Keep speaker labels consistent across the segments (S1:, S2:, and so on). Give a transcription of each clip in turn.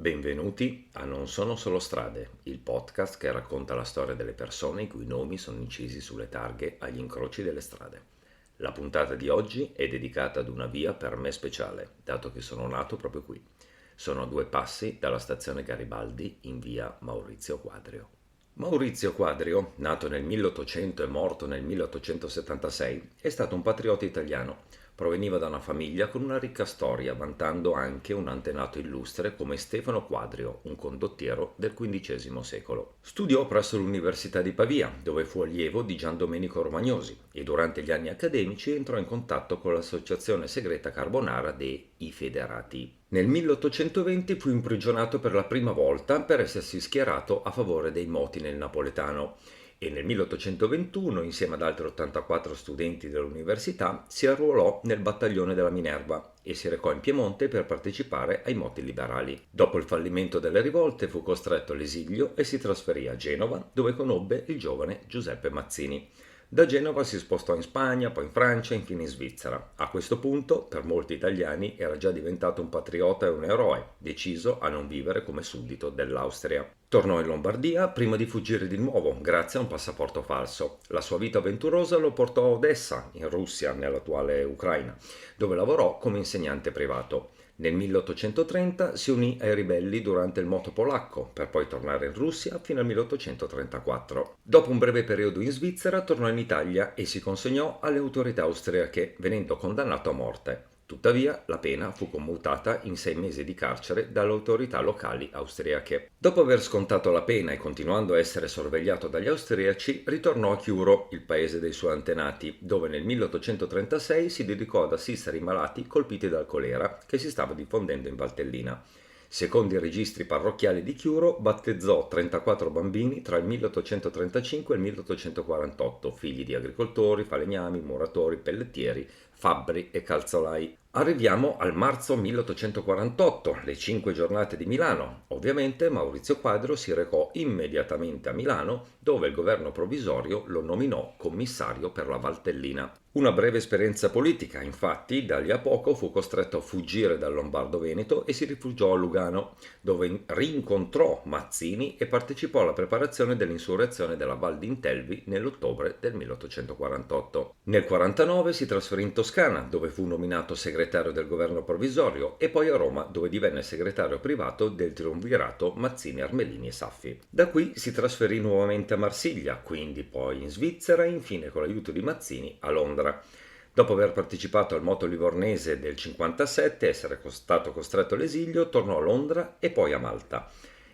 S1: Benvenuti a Non sono solo strade, il podcast che racconta la storia delle persone i cui nomi sono incisi sulle targhe agli incroci delle strade. La puntata di oggi è dedicata ad una via per me speciale, dato che sono nato proprio qui. Sono a 2 passi dalla stazione Garibaldi in via Maurizio Quadrio. Maurizio Quadrio, nato nel 1800 e morto nel 1876, è stato un patriota italiano. Proveniva da una famiglia con una ricca storia, vantando anche un antenato illustre come Stefano Quadrio, un condottiero del XV secolo. Studiò presso l'Università di Pavia, dove fu allievo di Gian Domenico Romagnosi, e durante gli anni accademici entrò in contatto con l'associazione segreta carbonara dei Federati. Nel 1820 fu imprigionato per la prima volta per essersi schierato a favore dei moti nel napoletano e nel 1821, insieme ad altri 84 studenti dell'università, si arruolò nel battaglione della Minerva e si recò in Piemonte per partecipare ai moti liberali. Dopo il fallimento delle rivolte fu costretto all'esilio e si trasferì a Genova, dove conobbe il giovane Giuseppe Mazzini. Da Genova si spostò in Spagna, poi in Francia e infine in Svizzera. A questo punto, per molti italiani, era già diventato un patriota e un eroe, deciso a non vivere come suddito dell'Austria. Tornò in Lombardia prima di fuggire di nuovo, grazie a un passaporto falso. La sua vita avventurosa lo portò a Odessa, in Russia, nell'attuale Ucraina, dove lavorò come insegnante privato. Nel 1830 si unì ai ribelli durante il moto polacco, per poi tornare in Russia fino al 1834. Dopo un breve periodo in Svizzera tornò in Italia e si consegnò alle autorità austriache, venendo condannato a morte. Tuttavia, la pena fu commutata in 6 mesi di carcere dalle autorità locali austriache. Dopo aver scontato la pena e continuando a essere sorvegliato dagli austriaci, ritornò a Chiuro, il paese dei suoi antenati, dove nel 1836 si dedicò ad assistere i malati colpiti dal colera che si stava diffondendo in Valtellina. Secondo i registri parrocchiali di Chiuro, battezzò 34 bambini tra il 1835 e il 1848, figli di agricoltori, falegnami, muratori, pellettieri, fabbri e calzolai. Arriviamo al marzo 1848, le 5 giornate di Milano. Ovviamente Maurizio Quadrio si recò immediatamente a Milano, dove il governo provvisorio lo nominò commissario per la Valtellina. Una breve esperienza politica, infatti, da lì a poco fu costretto a fuggire dal Lombardo-Veneto e si rifugiò a Lugano, dove rincontrò Mazzini e partecipò alla preparazione dell'insurrezione della Val d'Intelvi nell'ottobre del 1848. Nel 1949 si trasferì in Toscana, dove fu nominato segretario del governo provvisorio, e poi a Roma, dove divenne segretario privato del triumvirato Mazzini, Armelini e Saffi. Da qui si trasferì nuovamente a Marsiglia, quindi poi in Svizzera e infine con l'aiuto di Mazzini a Londra. Dopo aver partecipato al moto livornese del 57 e essere stato costretto all'esilio, tornò a Londra e poi a Malta.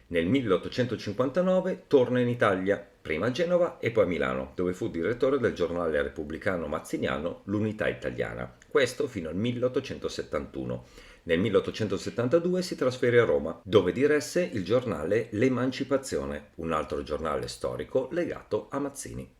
S1: Nel 1859 torna in Italia, prima a Genova e poi a Milano, dove fu direttore del giornale repubblicano mazziniano L'Unità Italiana, questo fino al 1871. Nel 1872 si trasferì a Roma, dove diresse il giornale L'Emancipazione, un altro giornale storico legato a Mazzini.